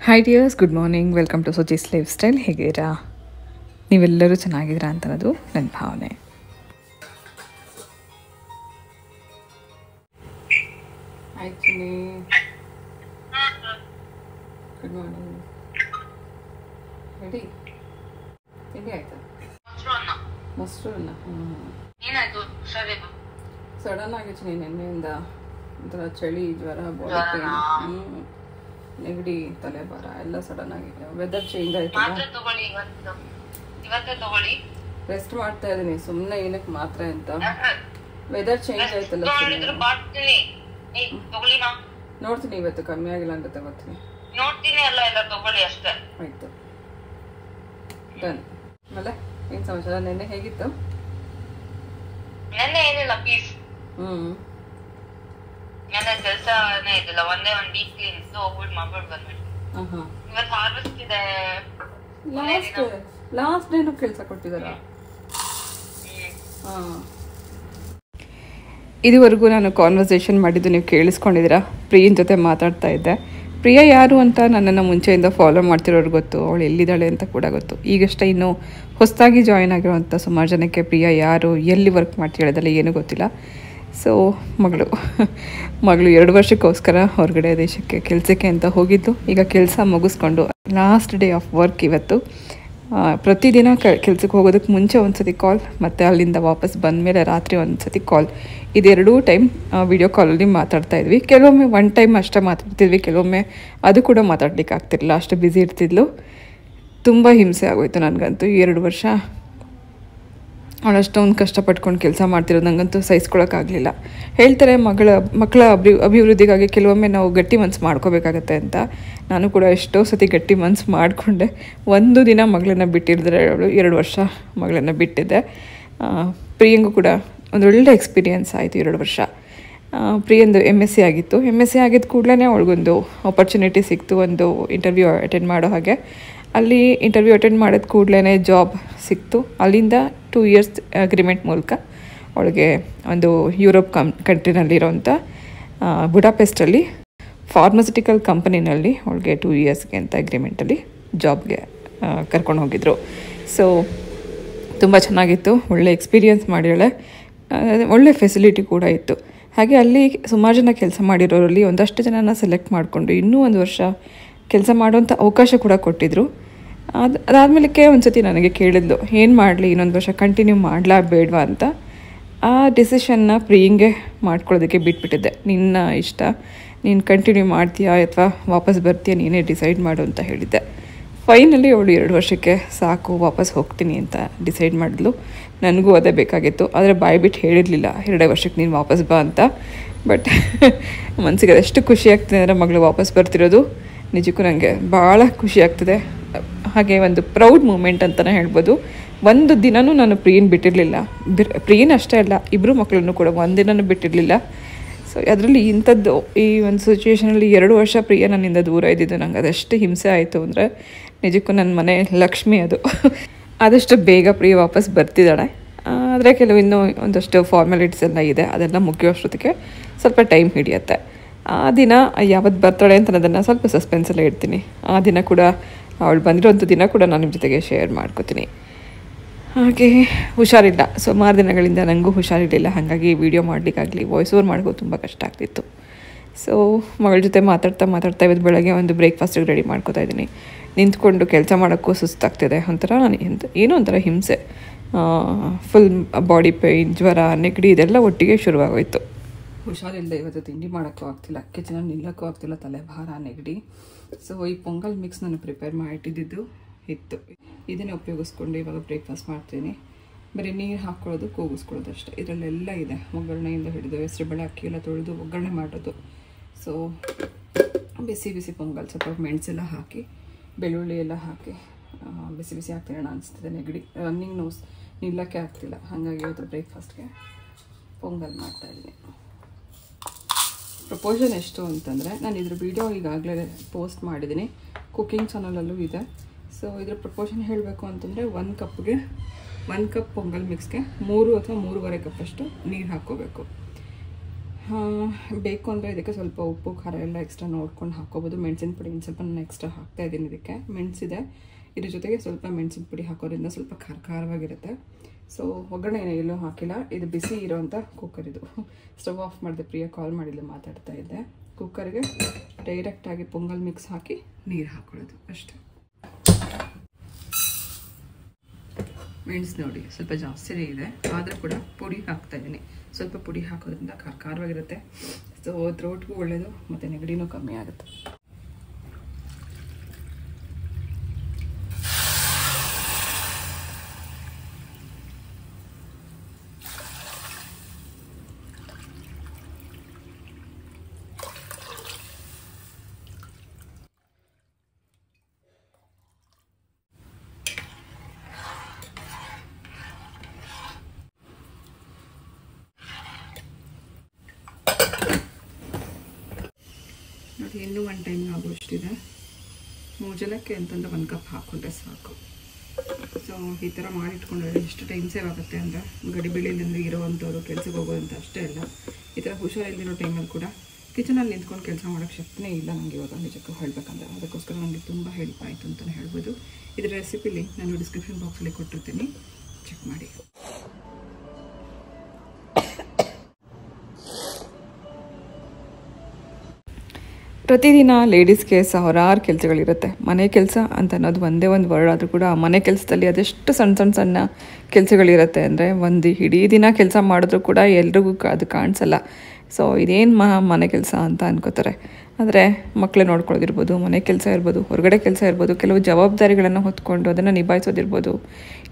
Hi dears, good morning. Welcome to Suji's lifestyle. ಹೇಗಿದ್ದೀರಾ? ನೀವೆಲ್ಲರೂ ಚೆನ್ನಾಗಿದ್ದೀರಾ ಅಂತನದು ನನ್ನ ಭಾವನೆ. Actually good morning. ರೆಡಿ? ತಿಂಡಿ ಆಯಿತಾ? ಮೊಸರು ಅನ್ನ. ಸಡನ್ ಆಗಿತ್ತು ನಿನ್ನೆಯಿಂದ ಒಂಥರ ಚಳಿ, ಜ್ವರ, ಬಾಡಿ ಪೇನ್, ನೆಗಡಿ, ತಲೆಭಾರ ಎಲ್ಲ ಸಡನ್ ಆಗಿದೆ. ವೆದರ್ ಚೇಂಜ್ ಆಯ್ತಲ್ಲ, ರೆಸ್ಟ್ ಮಾಡ್ತಾ ಇದೀನಿ. ಸುಮ್ಮನೆ ಏನಕ್ಕೆ ಮಾತ್ರೆ ಅಂತ. ವೆದರ್ ಚೇಂಜ್ ಆಯ್ತಲ್ಲ, ನೋಡ್ತೀನಿ. ಇವತ್ತು ಕಮ್ಮಿ ಆಗಿಲ್ಲ ಅಂತ ತಗೋತೀನಿ. ಆಯ್ತು, ಡನ್. ಆಮೇಲೆ ಏನ್ ಸಮಾಚಾರ? ನೆನ್ನೆ ಹೇಗಿತ್ತು? ನನ್ನ ಕೆಲಸನೇ ಇದಿಲ್ಲ, ಒಂದೇ ಒಂದು ಡೀಪ್ ಕ್ಲೀನ್ ಇತ್ತು, ಹೋಗ್ಬಿಟ್ಟು ಮಾಡ್ಬಿಟ್ಟು ಬಂದ್ಬಿಟ್ಟು. ಇವತ್ತು ಹಾರ್ವೆಸ್ಟ್ ಇದೆ. ಲಾಸ್ಟ್ ಡೇನು ಕೆಲಸ ಕೊಟ್ಟಿದಾರ? ಇದುವರೆಗೂ ನಾನು ಕಾನ್ವರ್ಸೇಷನ್ ಮಾಡಿದ್ದು ನೀವು ಕೇಳಿಸ್ಕೊಂಡಿದ್ದೀರಾ. ಪ್ರಿಯನ ಜೊತೆ ಮಾತಾಡ್ತಾ ಇದ್ದೆ. ಪ್ರಿಯಾ ಯಾರು ಅಂತ ನನ್ನನ್ನು ಮುಂಚೆಯಿಂದ ಫಾಲೋ ಮಾಡ್ತಿರೋರು ಗೊತ್ತು, ಅವಳು ಎಲ್ಲಿದ್ದಾಳೆ ಅಂತ ಕೂಡ ಗೊತ್ತು. ಈಗಷ್ಟೇ ಇನ್ನೂ ಹೊಸದಾಗಿ ಜಾಯಿನ್ ಆಗಿರೋವಂಥ ಸುಮಾರು ಜನಕ್ಕೆ ಪ್ರಿಯಾ ಯಾರು, ಎಲ್ಲಿ ವರ್ಕ್ ಮಾಡ್ತಿರೋದಲ್ಲ ಏನೂ ಗೊತ್ತಿಲ್ಲ. ಸೊ ಮಗಳು 2 ವರ್ಷಕ್ಕೋಸ್ಕರ ಹೊರಗಡೆ ದೇಶಕ್ಕೆ ಕೆಲಸಕ್ಕೆ ಅಂತ ಹೋಗಿದ್ದು. ಈಗ ಕೆಲಸ ಮುಗಿಸ್ಕೊಂಡು ಲಾಸ್ಟ್ ಡೇ ಆಫ್ ವರ್ಕ್ ಇವತ್ತು. ಪ್ರತಿದಿನ ಕೆಲಸಕ್ಕೆ ಹೋಗೋದಕ್ಕೆ ಮುಂಚೆ ಒಂದು ಸತಿ ಕಾಲ್, ಮತ್ತು ಅಲ್ಲಿಂದ ವಾಪಸ್ ಬಂದಮೇಲೆ ರಾತ್ರಿ ಒಂದು ಸತಿ ಕಾಲ್. ಇದೆರಡೂ ಟೈಮ್ ವಿಡಿಯೋ ಕಾಲಲ್ಲಿ ಮಾತಾಡ್ತಾ ಇದ್ವಿ. ಕೆಲವೊಮ್ಮೆ 1 ಟೈಮ್ ಅಷ್ಟೇ ಮಾತಾಡ್ತಿದ್ವಿ, ಕೆಲವೊಮ್ಮೆ ಅದು ಕೂಡ ಮಾತಾಡ್ಲಿಕ್ಕೆ ಆಗ್ತಿರಲಿಲ್ಲ, ಅಷ್ಟು ಬ್ಯುಸಿ ಇರ್ತಿದ್ಲು. ತುಂಬ ಹಿಂಸೆ ಆಗೋಯ್ತು ನನಗಂತೂ. 2 ವರ್ಷ ಅವಳಷ್ಟೊಂದು ಕಷ್ಟಪಟ್ಕೊಂಡು ಕೆಲಸ ಮಾಡ್ತಿರೋದು ನನಗಂತೂ ಸಹಿಸ್ಕೊಳಕ್ಕಾಗಲಿಲ್ಲ. ಹೇಳ್ತಾರೆ ಮಕ್ಕಳ ಅಭಿವೃದ್ಧಿಗಾಗಿ ಕೆಲವೊಮ್ಮೆ ನಾವು ಗಟ್ಟಿ ಮನಸ್ಸು ಮಾಡ್ಕೋಬೇಕಾಗತ್ತೆ ಅಂತ. ನಾನು ಕೂಡ ಎಷ್ಟೋ ಸತಿ ಗಟ್ಟಿ ಮನಸ್ಸು ಮಾಡಿಕೊಂಡೆ. ಒಂದು ದಿನ ಮಗಳನ್ನ ಬಿಟ್ಟಿರಿದ್ರೆ ಅವಳು 2 ವರ್ಷ ಮಗಳನ್ನ ಬಿಟ್ಟಿದ್ದೆ. ಪ್ರಿಯಂಗೂ ಕೂಡ ಒಂದು ಒಳ್ಳೆ ಎಕ್ಸ್ಪೀರಿಯೆನ್ಸ್ ಆಯಿತು 2 ವರ್ಷ. ಪ್ರಿಯಂದು MSc ಆಗಿತ್ತು. MSc ಆಗಿದ್ದ ಕೂಡಲೇ ಅವಳಿಗೊಂದು ಆಪರ್ಚುನಿಟಿ ಸಿಕ್ತು, ಒಂದು ಇಂಟರ್ವ್ಯೂ ಅಟೆಂಡ್ ಮಾಡೋ ಹಾಗೆ. ಅಲ್ಲಿ ಇಂಟರ್ವ್ಯೂ ಅಟೆಂಡ್ ಮಾಡಿದ ಕೂಡಲೇ ಜಾಬ್ ಸಿಕ್ತು. ಅಲ್ಲಿಂದ 2 ಇಯರ್ಸ್ ಅಗ್ರಿಮೆಂಟ್ ಮೂಲಕ ಅವಳಿಗೆ ಒಂದು ಯುರೋಪ್ ಕಂಟ್ರಿನಲ್ಲಿರೋಂಥ ಬುಡಾಪೆಸ್ಟಲ್ಲಿ ಫಾರ್ಮಸ್ಯೂಟಿಕಲ್ ಕಂಪನಿನಲ್ಲಿ ಅವಳಿಗೆ 2 ಇಯರ್ಸ್ಗೆ ಅಂತ ಅಗ್ರಿಮೆಂಟಲ್ಲಿ ಜಾಬ್ಗೆ ಕರ್ಕೊಂಡು ಹೋಗಿದ್ರು. ಸೊ ತುಂಬ ಚೆನ್ನಾಗಿತ್ತು, ಒಳ್ಳೆ ಎಕ್ಸ್ಪೀರಿಯೆನ್ಸ್ ಮಾಡಿದ್ದಾಳೆ. ಒಳ್ಳೆ ಫೆಸಿಲಿಟಿ ಕೂಡ ಇತ್ತು. ಹಾಗೆ ಅಲ್ಲಿ ಸುಮಾರು ಜನ ಕೆಲಸ ಮಾಡಿರೋರಲ್ಲಿ ಒಂದಷ್ಟು ಜನನ ಸೆಲೆಕ್ಟ್ ಮಾಡಿಕೊಂಡು ಇನ್ನೂ 1 ವರ್ಷ ಕೆಲಸ ಮಾಡೋಂಥ ಅವಕಾಶ ಕೂಡ ಕೊಟ್ಟಿದ್ದರು. ಅದಾದಮೇಲೆ ಒಂದು ಸತಿ ನನಗೆ ಕೇಳಿದ್ಲು, ಏನು ಮಾಡಲಿ, ಇನ್ನೊಂದು ವರ್ಷ ಕಂಟಿನ್ಯೂ ಮಾಡಲಾ ಬೇಡವಾ ಅಂತ. ಆ ಡಿಸಿಷನ್ನ ಪ್ರಿಯಂಗೆ ಮಾಡ್ಕೊಳ್ಳೋದಕ್ಕೆ ಬಿಟ್ಬಿಟ್ಟಿದ್ದೆ. ನಿನ್ನ ಇಷ್ಟ, ನೀನು ಕಂಟಿನ್ಯೂ ಮಾಡ್ತೀಯಾ ಅಥವಾ ವಾಪಸ್ ಬರ್ತೀಯಾ, ನೀನೇ ಡಿಸೈಡ್ ಮಾಡು ಅಂತ ಹೇಳಿದ್ದೆ. ಫೈನಲಿ ಅವಳು 2 ವರ್ಷಕ್ಕೆ ಸಾಕು, ವಾಪಸ್ ಹೋಗ್ತೀನಿ ಅಂತ ಡಿಸೈಡ್ ಮಾಡಿದ್ಲು. ನನಗೂ ಅದೇ ಬೇಕಾಗಿತ್ತು, ಆದರೆ ಬಾಯ್ಬಿಟ್ಟು ಹೇಳಿರಲಿಲ್ಲ 2 ವರ್ಷಕ್ಕೆ ನೀನು ವಾಪಸ್ ಬಾ ಅಂತ. ಬಟ್ ಮನಸ್ಸಿಗೆ ಅದೆಷ್ಟು ಖುಷಿ ಆಗ್ತದೆ ಅಂದರೆ ಮಗಳು ವಾಪಸ್ ಬರ್ತಿರೋದು ನಿಜಕ್ಕೂ ನನಗೆ ಭಾಳ ಖುಷಿ ಆಗ್ತದೆ. ಹಾಗೆ ಒಂದು ಪ್ರೌಡ್ ಮೂಮೆಂಟ್ ಅಂತಲೇ ಹೇಳ್ಬೋದು. ಒಂದು ದಿನವೂ ನಾನು ಪ್ರಿಯನ್ ಬಿಟ್ಟಿರಲಿಲ್ಲ. ಪ್ರಿಯನ್ ಅಷ್ಟೇ ಅಲ್ಲ, ಇಬ್ಬರು ಮಕ್ಕಳನ್ನು ಕೂಡ ಒಂದಿನೂ ಬಿಟ್ಟಿರಲಿಲ್ಲ. ಸೊ ಅದರಲ್ಲಿ ಇಂಥದ್ದು ಈ ಒಂದು ಸಿಚುವೇಷನಲ್ಲಿ 2 ವರ್ಷ ಪ್ರಿಯ ನನ್ನಿಂದ ದೂರ ಇದ್ದಿದ್ದು ನಂಗೆ ಅದೆಷ್ಟು ಹಿಂಸೆ ಆಯಿತು ಅಂದರೆ ನಿಜಕ್ಕೂ ನನ್ನ ಮನೆ ಲಕ್ಷ್ಮಿ ಅದು. ಆದಷ್ಟು ಬೇಗ ಪ್ರಿಯ ವಾಪಸ್ ಬರ್ತಿದ್ದಾಳೆ. ಆದರೆ ಕೆಲವು ಇನ್ನೂ ಒಂದಷ್ಟು ಫಾರ್ಮಾಲಿಟೀಸ್ ಎಲ್ಲ ಇದೆ, ಅದೆಲ್ಲ ಮುಗಿಯೋಷ್ಟೊತ್ತಿಗೆ ಸ್ವಲ್ಪ ಟೈಮ್ ಹಿಡಿಯುತ್ತೆ. ಆ ದಿನ ಯಾವತ್ತು ಬರ್ತಾಳೆ ಅಂತ ಅದನ್ನು ಸ್ವಲ್ಪ ಸಸ್ಪೆನ್ಸಲ್ಲೇ ಇಡ್ತೀನಿ. ಆ ದಿನ ಕೂಡ, ಅವಳು ಬಂದಿರೋಂಥ ದಿನ ಕೂಡ ನಾನು ನಿಮ್ಮ ಜೊತೆಗೆ ಶೇರ್ ಮಾಡ್ಕೋತೀನಿ. ಹಾಗೆ ಹುಷಾರಿಲ್ಲ, ಸುಮಾರು ದಿನಗಳಿಂದ ನನಗೂ ಹುಷಾರಿರಲಿಲ್ಲ. ಹಾಗಾಗಿ ವೀಡಿಯೋ ಮಾಡಲಿಕ್ಕಾಗಲಿ, ವಾಯ್ಸ್ ಓವರ್ ಮಾಡೋದು ತುಂಬ ಕಷ್ಟ ಆಗ್ತಿತ್ತು. ಸೊ ಮಗಳ ಜೊತೆ ಮಾತಾಡ್ತಾ ಇವತ್ತು ಬೆಳಗ್ಗೆ ಒಂದು ಬ್ರೇಕ್ಫಾಸ್ಟಿಗೆ ರೆಡಿ ಮಾಡ್ಕೋತಾ ಇದ್ದೀನಿ. ನಿಂತ್ಕೊಂಡು ಕೆಲಸ ಮಾಡೋಕ್ಕೂ ಸುಸ್ತಾಗ್ತಿದೆ. ಒಂಥರ ಏನೋ ಒಂಥರ ಹಿಂಸೆ. ಫುಲ್ ಬಾಡಿ ಪೇಯ್ನ್, ಜ್ವರ, ನೆಗಡಿ ಇದೆಲ್ಲ ಒಟ್ಟಿಗೆ ಶುರುವಾಗೋಯಿತು. ಹುಷಾರಿಲ್ಲದೆ ಇವತ್ತು ತಿಂಡಿ ಮಾಡೋಕ್ಕೂ ಆಗ್ತಿಲ್ಲ, ಕಿಚನಲ್ಲಿ ನಿಲ್ಲಕ್ಕೂ ಆಗ್ತಿಲ್ಲ, ತಲೆಭಾರ, ನೆಗಡಿ. ಸೊ ಈ ಪೊಂಗಲ್ ಮಿಕ್ಸ್ ನಾನು ಪ್ರಿಪೇರ್ ಮಾಡಿಟ್ಟಿದ್ದು ಇತ್ತು, ಇದನ್ನೇ ಉಪಯೋಗಿಸ್ಕೊಂಡು ಇವಾಗ ಬ್ರೇಕ್ಫಾಸ್ಟ್ ಮಾಡ್ತೀನಿ. ಬರೀ ನೀರು ಹಾಕ್ಕೊಳ್ಳೋದು, ಕೂಗಿಸ್ಕೊಳ್ಳೋದು ಅಷ್ಟೇ. ಇದರಲ್ಲೆಲ್ಲ ಇದೆ, ಒಗ್ಗರಣೆಯಿಂದ ಹಿಡಿದು ಹೆಸರುಬೇಳೆ ಅಕ್ಕಿ ಎಲ್ಲ ತೊಳೆದು ಒಗ್ಗರಣೆ ಮಾಡೋದು. ಸೊ ಬಿಸಿ ಪೊಂಗಲ್, ಸ್ವಲ್ಪ ಮೆಣಸೆಲ್ಲ ಹಾಕಿ, ಬೆಳ್ಳುಳ್ಳಿ ಎಲ್ಲ ಹಾಕಿ ಬಿಸಿ ಹಾಕ್ತೀನಿ ಅನಿಸ್ತಿದೆ. ನೆಗಡಿ, ರನ್ನಿಂಗ್ ನೋಸ್, ನಿಲ್ಲಕ್ಕೆ ಆಗ್ತಿಲ್ಲ. ಹಾಗಾಗಿ ಇವತ್ತು ಬ್ರೇಕ್ಫಾಸ್ಟ್ಗೆ ಪೊಂಗಲ್ ಮಾಡ್ತಾಯಿದ್ದೀನಿ. ಪ್ರಪೋಷನ್ ಎಷ್ಟು ಅಂತಂದರೆ, ನಾನು ಇದ್ರ ವೀಡಿಯೋ ಈಗಾಗಲೇ ಪೋಸ್ಟ್ ಮಾಡಿದ್ದೀನಿ, ಕುಕ್ಕಿಂಗ್ ಚಾನಲಲ್ಲೂ ಇದೆ. ಸೊ ಇದ್ರ ಪ್ರಪೋಷನ್ ಹೇಳಬೇಕು ಅಂತಂದರೆ 1 ಕಪ್ಗೆ 1 ಕಪ್ ಪೊಂಗಲ್ ಮಿಕ್ಸ್ಗೆ 3 ಅಥವಾ 3.5 ಕಪ್ಪಷ್ಟು ನೀರು ಹಾಕ್ಕೋಬೇಕು. ಬೇಕು ಅಂದರೆ ಇದಕ್ಕೆ ಸ್ವಲ್ಪ ಉಪ್ಪು ಖಾರ ಎಲ್ಲ ಎಕ್ಸ್ಟ್ರಾ ನೋಡ್ಕೊಂಡು ಹಾಕ್ಕೋಬೋದು. ಮೆಣಸಿನ ಪುಡಿ ಒಂದು ಸ್ವಲ್ಪ ನಾನು ಎಕ್ಸ್ಟ್ರಾ ಹಾಕ್ತಾಯಿದ್ದೀನಿ. ಇದಕ್ಕೆ ಮೆಣಸಿದೆ, ಇದ್ರ ಜೊತೆಗೆ ಸ್ವಲ್ಪ ಮೆಣಸಿನ ಪುಡಿ ಹಾಕೋದ್ರಿಂದ ಸ್ವಲ್ಪ ಖಾರವಾಗಿರುತ್ತೆ. ಸೊ ಒಗ್ಗರಣೆ ಎಲ್ಲೂ ಹಾಕಿಲ್ಲ. ಇದು ಬಿಸಿ ಇರೋವಂಥ ಕುಕ್ಕರ್. ಇದು ಸ್ಟವ್ ಆಫ್ ಮಾಡಿದೆ, ಪ್ರಿಯಾ ಕಾಲ್ ಮಾಡಿಲ್ಲ, ಮಾತಾಡ್ತಾ ಇದ್ದೆ. ಕುಕ್ಕರ್ಗೆ ಡೈರೆಕ್ಟಾಗಿ ಪೊಂಗಲ್ ಮಿಕ್ಸ್ ಹಾಕಿ ನೀರು ಹಾಕೊಳ್ಳೋದು ಅಷ್ಟೇ. ಮೆಣಸು ನೋಡಿ ಸ್ವಲ್ಪ ಜಾಸ್ತಿನೇ ಇದೆ, ಆದರೂ ಕೂಡ ಪುಡಿ ಹಾಕ್ತಾಯಿದ್ದೀನಿ. ಸ್ವಲ್ಪ ಪುಡಿ ಹಾಕೋದ್ರಿಂದ ಖಾರವಾಗಿರುತ್ತೆ. ಸೊ ಥ್ರೋಟ್ಗೂ ಒಳ್ಳೆಯದು ಮತ್ತು ನೆಗಡಿನೂ ಕಮ್ಮಿ ಆಗುತ್ತೆ. ನೋಡಿ ಇನ್ನೂ 1 ಟೈಮ್ ಆಗೋಷ್ಟಿದೆ. 3 ಜನಕ್ಕೆ ಅಂತಂದ್ರೆ 1 ಕಪ್ ಹಾಕ್ಕೊಂಡ್ರೆ ಸಾಕು. ಸೊ ಈ ಥರ ಮಾಡಿಟ್ಕೊಂಡ್ರೆ ಎಷ್ಟು ಟೈಮ್ ಸೇವ್ ಆಗುತ್ತೆ ಅಂದರೆ, ಗಡಿಬಿಡಿಲಿಂದ ಇರೋವಂಥವ್ರು ಕೆಲ್ಸಕ್ಕೆ ಹೋಗೋದಂತ ಅಷ್ಟೇ ಅಲ್ಲ, ಈ ಥರ ಹುಷಾರಿಲ್ದಿರೋ ಟೈಮಲ್ಲಿ ಕೂಡ ಕಿಚನಲ್ಲಿ ನಿಂತ್ಕೊಂಡು ಕೆಲಸ ಮಾಡೋಕ್ಕೆ ಶಕ್ತಿನೇ ಇಲ್ಲ ನನಗೆ ಇವಾಗ ನಿಜಕ್ಕೂ ಹೇಳಬೇಕಂದ್ರೆ. ಅದಕ್ಕೋಸ್ಕರ ನನಗೆ ತುಂಬ ಹೆಲ್ಪ್ ಆಯಿತು ಅಂತಲೇ ಹೇಳ್ಬೋದು. ಇದರ ರೆಸಿಪಿ ಲಿಂಕ್ ನಾನು ಡಿಸ್ಕ್ರಿಪ್ಷನ್ ಬಾಕ್ಸಲ್ಲಿ ಕೊಟ್ಟಿರ್ತೀನಿ, ಚೆಕ್ ಮಾಡಿ. ಪ್ರತಿದಿನ ಲೇಡೀಸ್ಗೆ ಸಾವಿರಾರು ಕೆಲಸಗಳಿರುತ್ತೆ. ಮನೆ ಕೆಲಸ ಅಂತ ಅನ್ನೋದು ಒಂದೇ ಒಂದು ವರ್ಡ್ ಆದರೂ ಕೂಡ ಆ ಮನೆ ಕೆಲಸದಲ್ಲಿ ಅದೆಷ್ಟು ಸಣ್ಣ ಕೆಲಸಗಳಿರುತ್ತೆ ಅಂದರೆ, ಒಂದು ಇಡೀ ದಿನ ಕೆಲಸ ಮಾಡಿದ್ರೂ ಕೂಡ ಎಲ್ರಿಗೂ ಅದು ಕಾಣಿಸಲ್ಲ. ಸೊ ಇದೇನು ಮನೆ ಕೆಲಸ ಅಂತ ಅನ್ಕೋತಾರೆ. ಆದರೆ ಮಕ್ಕಳು ನೋಡ್ಕೊಳ್ಳೋದಿರ್ಬೋದು, ಮನೆ ಕೆಲಸ ಇರ್ಬೋದು, ಹೊರಗಡೆ ಕೆಲಸ ಇರ್ಬೋದು, ಕೆಲವು ಜವಾಬ್ದಾರಿಗಳನ್ನು ಹೊತ್ಕೊಂಡು ಅದನ್ನು ನಿಭಾಯಿಸೋದಿರ್ಬೋದು,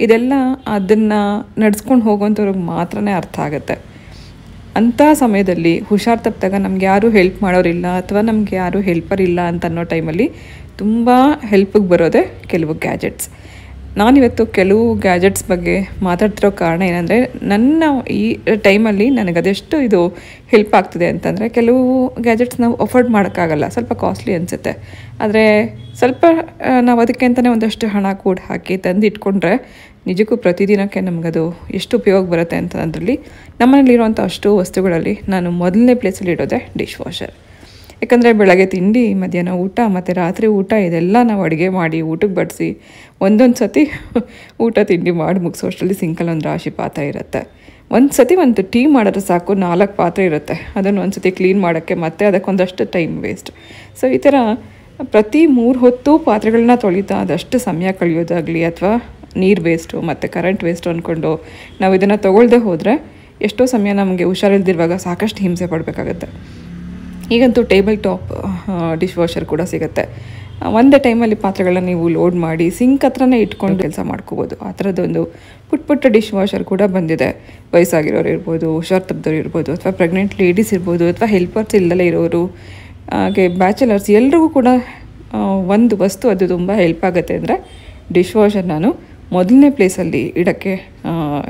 ಇದೆಲ್ಲ ಅದನ್ನು ನಡೆಸ್ಕೊಂಡು ಹೋಗೋವಂಥವ್ರಿಗೆ ಮಾತ್ರನೇ ಅರ್ಥ ಆಗುತ್ತೆ. ಅಂಥ ಸಮಯದಲ್ಲಿ ಹುಷಾರು ತಪ್ಪಿದಾಗ ನಮ್ಗೆ ಯಾರೂ ಹೆಲ್ಪ್ ಮಾಡೋರಿಲ್ಲ ಅಥವಾ ನಮಗೆ ಯಾರೂ ಹೆಲ್ಪರ್ ಇಲ್ಲ ಅಂತ ಅನ್ನೋ ಟೈಮಲ್ಲಿ ತುಂಬ ಹೆಲ್ಪಿಗೆ ಬರೋದೇ ಕೆಲವು ಗ್ಯಾಜೆಟ್ಸ್. ನಾನಿವತ್ತು ಕೆಲವು ಗ್ಯಾಜೆಟ್ಸ್ ಬಗ್ಗೆ ಮಾತಾಡ್ತಿರೋ ಕಾರಣ ಏನಂದರೆ, ನನ್ನ ಈ ಟೈಮಲ್ಲಿ ನನಗದೆಷ್ಟು ಇದು ಹೆಲ್ಪ್ ಆಗ್ತಿದೆ ಅಂತಂದರೆ, ಕೆಲವು ಗ್ಯಾಜೆಟ್ಸ್ ನಾವು ಅಫೋರ್ಡ್ ಮಾಡೋಕ್ಕಾಗಲ್ಲ, ಸ್ವಲ್ಪ ಕಾಸ್ಟ್ಲಿ ಅನಿಸುತ್ತೆ. ಆದರೆ ಸ್ವಲ್ಪ ನಾವು ಅದಕ್ಕೆ ಅಂತಲೇ ಒಂದಷ್ಟು ಹಣ ಕೂಡ ಹಾಕಿ ತಂದು ಇಟ್ಕೊಂಡ್ರೆ ನಿಜಕ್ಕೂ ಪ್ರತಿದಿನಕ್ಕೆ ನಮಗದು ಎಷ್ಟು ಉಪಯೋಗ ಬರುತ್ತೆ ಅಂತ. ಅದರಲ್ಲಿ ನಮ್ಮನೇಲಿರುವಂಥ ಅಷ್ಟು ವಸ್ತುಗಳಲ್ಲಿ ನಾನು ಮೊದಲನೇ ಪ್ಲೇಸಲ್ಲಿ ಇಡೋದೆ ಡಿಶ್ ವಾಷರ್. ಯಾಕಂದರೆ ಬೆಳಗ್ಗೆ ತಿಂಡಿ, ಮಧ್ಯಾಹ್ನ ಊಟ ಮತ್ತು ರಾತ್ರಿ ಊಟ ಇದೆಲ್ಲ ನಾವು ಅಡುಗೆ ಮಾಡಿ ಊಟಕ್ಕೆ ಬಡಿಸಿ ಒಂದೊಂದು ಸತಿ ಊಟ ತಿಂಡಿ ಮಾಡಿ ಮುಗಿಸೋಷ್ಟರಲ್ಲಿ ಸಿಂಕಲ್ಲಿ ಒಂದು ರಾಶಿ ಪಾತ್ರೆ ಇರುತ್ತೆ. ಒಂದು ಟೀ ಮಾಡಿದ್ರೆ ಸಾಕು 4 ಪಾತ್ರೆ ಇರುತ್ತೆ. ಅದನ್ನು ಒಂದು ಸತಿ ಕ್ಲೀನ್ ಮಾಡೋಕ್ಕೆ ಮತ್ತೆ ಅದಕ್ಕೊಂದಷ್ಟು ಟೈಮ್ ವೇಸ್ಟ್. ಸೊ ಈ ಥರ ಪ್ರತಿ 3 ಹೊತ್ತು ಪಾತ್ರೆಗಳನ್ನ ತೊಳಿತಾ ಅದಷ್ಟು ಸಮಯ ಕಳೆಯೋದಾಗಲಿ ಅಥವಾ ನೀರು ವೇಸ್ಟು ಮತ್ತು ಕರೆಂಟ್ ವೇಸ್ಟು ಅಂದ್ಕೊಂಡು ನಾವು ಇದನ್ನು ತೊಗೊಳ್ದೆ ಹೋದರೆ ಎಷ್ಟೋ ಸಮಯ ನಮಗೆ ಹುಷಾರಿಲ್ದಿರುವಾಗ ಸಾಕಷ್ಟು ಹಿಂಸೆ ಪಡಬೇಕಾಗತ್ತೆ. ಈಗಂತೂ ಟೇಬಲ್ ಟಾಪ್ ಡಿಶ್ ವಾಷರ್ ಕೂಡ ಸಿಗುತ್ತೆ. ಒಂದೇ ಟೈಮಲ್ಲಿ ಪಾತ್ರೆಗಳನ್ನ ನೀವು ಲೋಡ್ ಮಾಡಿ ಸಿಂಕ್ ಹತ್ರನೇ ಇಟ್ಕೊಂಡು ಕೆಲಸ ಮಾಡ್ಕೋಬೋದು. ಆ ಥರದ್ದೊಂದು ಪುಟ್ಟ ಡಿಶ್ ವಾಷರ್ ಕೂಡ ಬಂದಿದೆ. ವಯಸ್ಸಾಗಿರೋರು ಇರ್ಬೋದು, ಹುಷಾರು ತಪ್ಪದವ್ರು ಇರ್ಬೋದು, ಅಥವಾ ಪ್ರೆಗ್ನೆಂಟ್ ಲೇಡೀಸ್ ಇರ್ಬೋದು, ಅಥವಾ ಹೆಲ್ಪರ್ಸ್ ಇಲ್ಲದೇ ಇರೋರು, ಹಾಗೆ ಬ್ಯಾಚುಲರ್ಸ್, ಎಲ್ರಿಗೂ ಕೂಡ ಒಂದು ವಸ್ತು ಅದು ತುಂಬ ಹೆಲ್ಪ್ ಆಗುತ್ತೆ ಅಂದರೆ ಡಿಶ್ ವಾಷರ್ ನಾನು ಮೊದಲನೇ ಪ್ಲೇಸಲ್ಲಿ ಇಡೋಕ್ಕೆ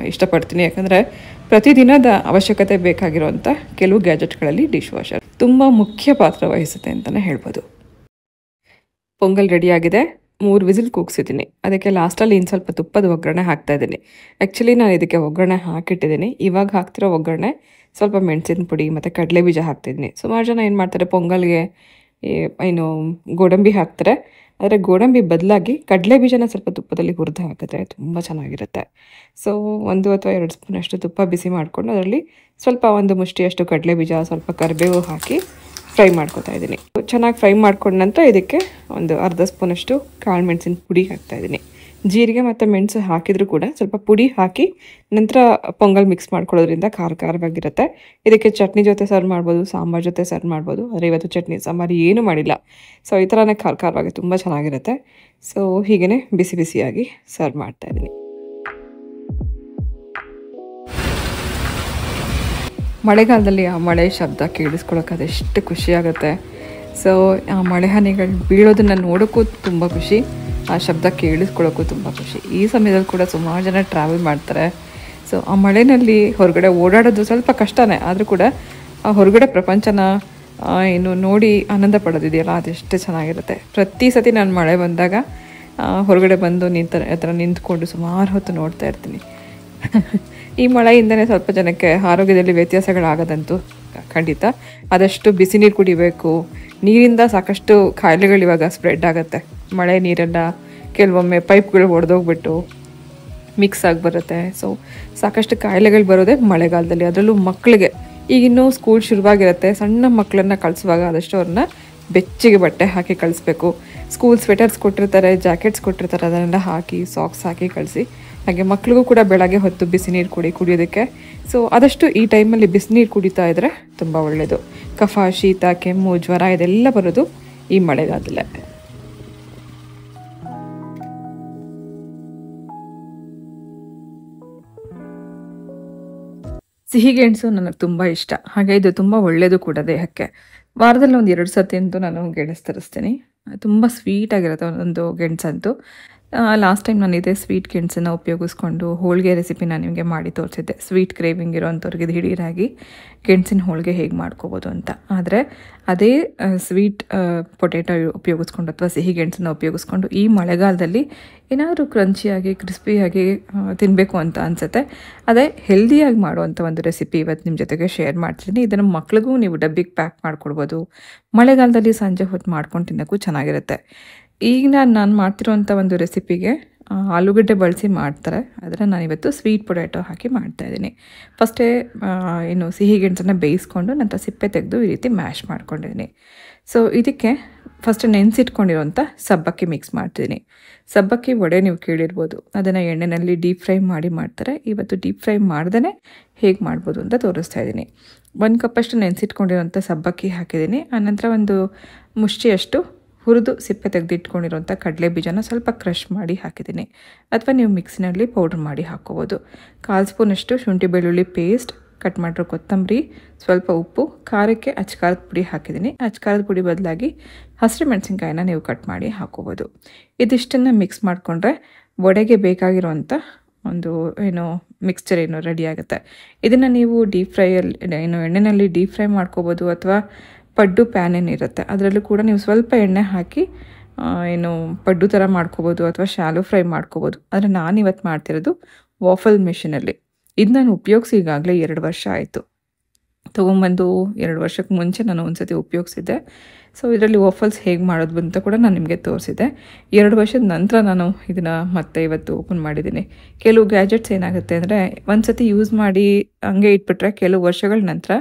ಇಷ್ಟಪಡ್ತೀನಿ. ಯಾಕಂದರೆ ಪ್ರತಿದಿನದ ಅವಶ್ಯಕತೆ ಬೇಕಾಗಿರುವಂಥ ಕೆಲವು ಗ್ಯಾಜೆಟ್ಗಳಲ್ಲಿ ಡಿಶ್ ವಾಷರ್ ತುಂಬ ಮುಖ್ಯ ಪಾತ್ರ ವಹಿಸುತ್ತೆ ಅಂತಲೇ ಹೇಳ್ಬೋದು. ಪೊಂಗಲ್ ರೆಡಿಯಾಗಿದೆ. 3 ವಿಸಿಲ್ ಕೂಗ್ಸಿದ್ದೀನಿ. ಅದಕ್ಕೆ ಲಾಸ್ಟಲ್ಲಿ ಇನ್ನು ಸ್ವಲ್ಪ ತುಪ್ಪದ ಒಗ್ಗರಣೆ ಹಾಕ್ತಾಯಿದ್ದೀನಿ. ಆ್ಯಕ್ಚುಲಿ ನಾನು ಇದಕ್ಕೆ ಒಗ್ಗರಣೆ ಹಾಕಿಟ್ಟಿದ್ದೀನಿ. ಇವಾಗ ಹಾಕ್ತಿರೋ ಒಗ್ಗರಣೆ ಸ್ವಲ್ಪ ಮೆಣಸಿನ ಪುಡಿ ಮತ್ತು ಕಡಲೆ ಬೀಜ ಹಾಕ್ತಿದ್ದೀನಿ. ಸುಮಾರು ಜನ ಏನು ಮಾಡ್ತಾರೆ, ಪೊಂಗಲ್ಗೆ ಗೋಡಂಬಿ ಹಾಕ್ತಾರೆ. ಆದರೆ ಗೋಡಂಬಿ ಬದಲಾಗಿ ಕಡಲೆ ಬೀಜನ ಸ್ವಲ್ಪ ತುಪ್ಪದಲ್ಲಿ ಹುರಿದು ಹಾಕಿದ್ರೆ ತುಂಬ ಚೆನ್ನಾಗಿರುತ್ತೆ. ಸೊ 1 ಅಥವಾ 2 ಸ್ಪೂನಷ್ಟು ತುಪ್ಪ ಬಿಸಿ ಮಾಡಿಕೊಂಡು ಅದರಲ್ಲಿ ಸ್ವಲ್ಪ 1 ಮುಷ್ಟಿಯಷ್ಟು ಕಡಲೆ ಬೀಜ, ಸ್ವಲ್ಪ ಕರಿಬೇವು ಹಾಕಿ ಫ್ರೈ ಮಾಡ್ಕೊತಾ ಇದ್ದೀನಿ. ಚೆನ್ನಾಗಿ ಫ್ರೈ ಮಾಡ್ಕೊಂಡ ನಂತರ ಇದಕ್ಕೆ ಒಂದು ಅರ್ಧ ಸ್ಪೂನಷ್ಟು ಕಾಳು ಮೆಣಸಿನ ಪುಡಿ ಹಾಕ್ತಾಯಿದ್ದೀನಿ. ಜೀರಿಗೆ ಮತ್ತು ಮೆಣಸು ಹಾಕಿದರೂ ಕೂಡ ಸ್ವಲ್ಪ ಪುಡಿ ಹಾಕಿ ನಂತರ ಪೊಂಗಲ್ ಮಿಕ್ಸ್ ಮಾಡ್ಕೊಳ್ಳೋದ್ರಿಂದ ಖಾರವಾಗಿರುತ್ತೆ. ಇದಕ್ಕೆ ಚಟ್ನಿ ಜೊತೆ ಸರ್ವ್ ಮಾಡ್ಬೋದು, ಸಾಂಬಾರು ಜೊತೆ ಸರ್ವ್ ಮಾಡ್ಬೋದು. ಆದರೆ ಇವತ್ತು ಚಟ್ನಿ ಸಾಂಬಾರು ಏನೂ ಮಾಡಿಲ್ಲ. ಸೊ ಈ ಥರನೇ ಖಾರವಾಗಿ ತುಂಬ ಚೆನ್ನಾಗಿರುತ್ತೆ. ಸೊ ಹೀಗೇ ಬಿಸಿಯಾಗಿ ಸರ್ವ್ ಮಾಡ್ತಾಯಿದ್ದೀನಿ. ಮಳೆಗಾಲದಲ್ಲಿ ಆ ಮಳೆ ಶಬ್ದ ಕೇಳಿಸ್ಕೊಳ್ಳೋಕೆ ಅದೆಷ್ಟು ಖುಷಿಯಾಗುತ್ತೆ. ಸೊ ಆ ಮಳೆ ಹನಿಗಳು ಬೀಳೋದನ್ನು ನೋಡೋಕ್ಕೂ ತುಂಬ ಖುಷಿ, ಆ ಶಬ್ದ ಕೇಳಿಸ್ಕೊಳ್ಳೋಕ್ಕೂ ತುಂಬ ಖುಷಿ. ಈ ಸಮಯದಲ್ಲಿ ಕೂಡ ಸುಮಾರು ಜನ ಟ್ರಾವೆಲ್ ಮಾಡ್ತಾರೆ. ಸೊ ಆ ಮಳೆಯಲ್ಲಿ ಹೊರಗಡೆ ಓಡಾಡೋದು ಸ್ವಲ್ಪ ಕಷ್ಟನೇ, ಆದರೂ ಕೂಡ ಆ ಹೊರಗಡೆ ಪ್ರಪಂಚನ ನೋಡಿ ಆನಂದ ಪಡೋದಿದೆಯಲ್ಲ, ಅದೆಷ್ಟು ಚೆನ್ನಾಗಿರುತ್ತೆ. ಪ್ರತಿ ಸತಿ ನಾನು ಮಳೆ ಬಂದಾಗ ಹೊರಗಡೆ ಬಂದು ನಿಂತ್ಕೊಂಡು ಸುಮಾರು ಹೊತ್ತು ನೋಡ್ತಾ ಇರ್ತೀನಿ. ಈ ಮಳೆಯಿಂದನೇ ಸ್ವಲ್ಪ ಜನಕ್ಕೆ ಆರೋಗ್ಯದಲ್ಲಿ ವ್ಯತ್ಯಾಸಗಳಾಗೋದಂತೂ ಖಂಡಿತ. ಆದಷ್ಟು ಬಿಸಿ ನೀರು ಕುಡಿಬೇಕು. ನೀರಿಂದ ಸಾಕಷ್ಟು ಕಾಯಿಲೆಗಳು ಇವಾಗ ಸ್ಪ್ರೆಡ್ ಆಗುತ್ತೆ. ಮಳೆ ನೀರೆಲ್ಲ ಕೆಲವೊಮ್ಮೆ ಪೈಪ್ಗಳು ಒಡೆದೋಗ್ಬಿಟ್ಟು ಮಿಕ್ಸ್ ಆಗಿ ಬರುತ್ತೆ. ಸೊ ಸಾಕಷ್ಟು ಕಾಯಿಲೆಗಳು ಬರೋದೇ ಮಳೆಗಾಲದಲ್ಲಿ, ಅದರಲ್ಲೂ ಮಕ್ಕಳಿಗೆ. ಈಗಿನ್ನೂ ಸ್ಕೂಲ್ ಶುರುವಾಗಿರುತ್ತೆ. ಸಣ್ಣ ಮಕ್ಕಳನ್ನು ಕಳಿಸುವಾಗ ಆದಷ್ಟು ಅವ್ರನ್ನ ಬೆಚ್ಚಗೆ ಬಟ್ಟೆ ಹಾಕಿ ಕಳಿಸ್ಬೇಕು. ಸ್ಕೂಲ್ ಸ್ವೆಟರ್ಸ್ ಕೊಟ್ಟಿರ್ತಾರೆ, ಜಾಕೆಟ್ಸ್ ಕೊಟ್ಟಿರ್ತಾರೆ, ಅದನ್ನೆಲ್ಲ ಹಾಕಿ ಸಾಕ್ಸ್ ಹಾಕಿ ಕಳಿಸಿ. ಹಾಗೆ ಮಕ್ಳಿಗೂ ಕೂಡ ಬೆಳಗ್ಗೆ ಹೊತ್ತು ಬಿಸಿ ನೀರು ಕುಡಿಯೋದಕ್ಕೆ. ಸೊ ಆದಷ್ಟು ಈ ಟೈಮಲ್ಲಿ ಬಿಸಿನೀರು ಕುಡಿತಾ ಇದ್ದರೆ ತುಂಬ ಒಳ್ಳೆಯದು. ಕಫ, ಶೀತ, ಕೆಮ್ಮು, ಜ್ವರ ಇದೆಲ್ಲ ಬರೋದು ಈ ಮಳೆಗಾಲದಲ್ಲೇ. ಸಿಹಿಗೆಣಸು ನನಗೆ ತುಂಬ ಇಷ್ಟ. ಹಾಗೆ ಇದು ತುಂಬ ಒಳ್ಳೆಯದು ಕೂಡ ದೇಹಕ್ಕೆ. ವಾರದಲ್ಲಿ ಒಂದು 2 ಸರ್ತಿ ಅಂತೂ ನಾನು ಗೆಣಸು ತರಿಸ್ತೀನಿ. ತುಂಬ ಸ್ವೀಟಾಗಿರುತ್ತೆ ಒಂದೊಂದು ಗೆಣಸಂತೂ. ಲಾಸ್ಟ್ ಟೈಮ್ ನಾನು ಇದೇ ಸ್ವೀಟ್ ಗೆಣಸನ್ನು ಉಪಯೋಗಿಸ್ಕೊಂಡು ಹೋಳಿಗೆ ರೆಸಿಪಿ ನಾನು ನಿಮಗೆ ಮಾಡಿ ತೋರಿಸಿದ್ದೆ. ಸ್ವೀಟ್ ಕ್ರೇವಿಂಗ್ ಇರೋವಂಥವ್ರಿಗೆ ದಿಢೀರಾಗಿ ಗೆಣಸಿನ ಹೋಳಿಗೆ ಹೇಗೆ ಮಾಡ್ಕೋಬೋದು ಅಂತ. ಆದರೆ ಅದೇ ಸ್ವೀಟ್ ಪೊಟೇಟೊ ಉಪಯೋಗಿಸ್ಕೊಂಡು ಅಥವಾ ಸಿಹಿ ಗೆಣಸನ್ನು ಉಪಯೋಗಿಸ್ಕೊಂಡು ಈ ಮಳೆಗಾಲದಲ್ಲಿ ಏನಾದರೂ ಕ್ರಂಚಿಯಾಗಿ ಕ್ರಿಸ್ಪಿಯಾಗಿ ತಿನ್ನಬೇಕು ಅಂತ ಅನಿಸುತ್ತೆ. ಅದೇ ಹೆಲ್ದಿಯಾಗಿ ಮಾಡುವಂಥ ಒಂದು ರೆಸಿಪಿ ಇವತ್ತು ನಿಮ್ಮ ಜೊತೆಗೆ ಶೇರ್ ಮಾಡ್ತೀನಿ. ಇದನ್ನು ಮಕ್ಳಿಗೂ ನೀವು ಡಬ್ಬಿಗೆ ಪ್ಯಾಕ್ ಮಾಡ್ಕೊಡ್ಬೋದು. ಮಳೆಗಾಲದಲ್ಲಿ ಸಂಜೆ ಹೊತ್ತು ಮಾಡ್ಕೊಂಡು ತಿನ್ನೋಕ್ಕೂ ಚೆನ್ನಾಗಿರುತ್ತೆ. ಈಗ ನಾನು ಮಾಡ್ತಿರೋಂಥ ಒಂದು ರೆಸಿಪಿಗೆ ಆಲೂಗಡ್ಡೆ ಬಳಸಿ ಮಾಡ್ತಾರೆ. ಆದರೆ ನಾನಿವತ್ತು ಸ್ವೀಟ್ ಪೊಟ್ಯಾಟೊ ಹಾಕಿ ಮಾಡ್ತಾಯಿದ್ದೀನಿ. ಫಸ್ಟೇ ಏನು ಸಿಹಿ ಗೆಣಸನ್ನು ಬೇಯಿಸ್ಕೊಂಡು ನಂತರ ಸಿಪ್ಪೆ ತೆಗೆದು ಈ ರೀತಿ ಮ್ಯಾಶ್ ಮಾಡ್ಕೊಂಡಿದ್ದೀನಿ. ಸೊ ಇದಕ್ಕೆ ಫಸ್ಟ್ ನೆನೆಸಿಟ್ಕೊಂಡಿರೋಂಥ ಸಬ್ಬಕ್ಕಿ ಮಿಕ್ಸ್ ಮಾಡ್ತಿದ್ದೀನಿ. ಸಬ್ಬಕ್ಕಿ ವಡೆ ನೀವು ಕೇಳಿರ್ಬೋದು, ಅದನ್ನು ಎಣ್ಣೆಯಲ್ಲಿ ಡೀಪ್ ಫ್ರೈ ಮಾಡಿ ಮಾಡ್ತಾರೆ. ಇವತ್ತು ಡೀಪ್ ಫ್ರೈ ಮಾಡ್ದೇ ಹೇಗೆ ಮಾಡ್ಬೋದು ಅಂತ ತೋರಿಸ್ತಾ ಇದ್ದೀನಿ. 1 ಕಪ್ಪಷ್ಟು ನೆನೆಸಿಟ್ಕೊಂಡಿರೋಂಥ ಸಬ್ಬಕ್ಕಿ ಹಾಕಿದ್ದೀನಿ. ಆನಂತರ ಒಂದು ಮುಷ್ಟಿಯಷ್ಟು ಹುರಿದು ಸಿಪ್ಪೆ ತೆಗೆದಿಟ್ಕೊಂಡಿರೋಂಥ ಕಡಲೆ ಬೀಜನ ಸ್ವಲ್ಪ ಕ್ರಷ್ ಮಾಡಿ ಹಾಕಿದ್ದೀನಿ. ಅಥವಾ ನೀವು ಮಿಕ್ಸಿನಲ್ಲಿ ಪೌಡ್ರ್ ಮಾಡಿ ಹಾಕ್ಕೋಬೋದು. 1/4 ಸ್ಪೂನಷ್ಟು ಶುಂಠಿ ಬೆಳ್ಳುಳ್ಳಿ ಪೇಸ್ಟ್, ಕಟ್ ಮಾಡಿರೋ ಕೊತ್ತಂಬರಿ, ಸ್ವಲ್ಪ ಉಪ್ಪು, ಖಾರಕ್ಕೆ ಅಚ್ಕಾರದ ಪುಡಿ ಹಾಕಿದ್ದೀನಿ. ಅಚ್ಕಾರದ ಪುಡಿ ಬದಲಾಗಿ ಹಸಿರು ಮೆಣಸಿನ್ಕಾಯಿನ ನೀವು ಕಟ್ ಮಾಡಿ ಹಾಕ್ಕೋಬೋದು. ಇದಿಷ್ಟನ್ನು ಮಿಕ್ಸ್ ಮಾಡಿಕೊಂಡ್ರೆ ವಡೆಗೆ ಬೇಕಾಗಿರೋಂಥ ಒಂದು ಮಿಕ್ಸ್ಚರ್ ರೆಡಿ ಆಗುತ್ತೆ. ಇದನ್ನು ನೀವು ಡೀಪ್ ಫ್ರೈಯಲ್ಲಿ ಎಣ್ಣೆಯಲ್ಲಿ ಡೀಪ್ ಫ್ರೈ ಮಾಡ್ಕೋಬೋದು. ಅಥವಾ ಪಡ್ಡು ಪ್ಯಾನ್ ಏನಿರುತ್ತೆ ಅದರಲ್ಲೂ ಕೂಡ ನೀವು ಸ್ವಲ್ಪ ಎಣ್ಣೆ ಹಾಕಿ ಪಡ್ಡು ಥರ ಮಾಡ್ಕೋಬೋದು ಅಥವಾ ಶಾಲೋ ಫ್ರೈ ಮಾಡ್ಕೋಬೋದು. ಆದರೆ ನಾನಿವತ್ತು ಮಾಡ್ತಿರೋದು ವಾಫಲ್ ಮಿಷಿನಲ್ಲಿ. ಇದು ನಾನು ಉಪಯೋಗಿಸಿ ಈಗಾಗಲೇ 2 ವರ್ಷ ಆಯಿತು. ತೊಗೊಂಬಂದು 2 ವರ್ಷಕ್ಕೆ ಮುಂಚೆ ನಾನು ಒಂದ್ಸತಿ ಉಪಯೋಗಿಸಿದ್ದೆ. ಸೊ ಇದರಲ್ಲಿ ವಾಫಲ್ಸ್ ಹೇಗೆ ಮಾಡೋದು ಅಂತ ಕೂಡ ನಾನು ನಿಮಗೆ ತೋರಿಸಿದ್ದೆ. 2 ವರ್ಷದ ನಂತರ ನಾನು ಇದನ್ನು ಮತ್ತೆ ಇವತ್ತು ಓಪನ್ ಮಾಡಿದ್ದೀನಿ. ಕೆಲವು ಗ್ಯಾಜೆಟ್ಸ್ ಏನಾಗುತ್ತೆ ಅಂದರೆ ಒಂದು ಸತಿ ಯೂಸ್ ಮಾಡಿ ಹಂಗೆ ಇಟ್ಬಿಟ್ರೆ ಕೆಲವು ವರ್ಷಗಳ ನಂತರ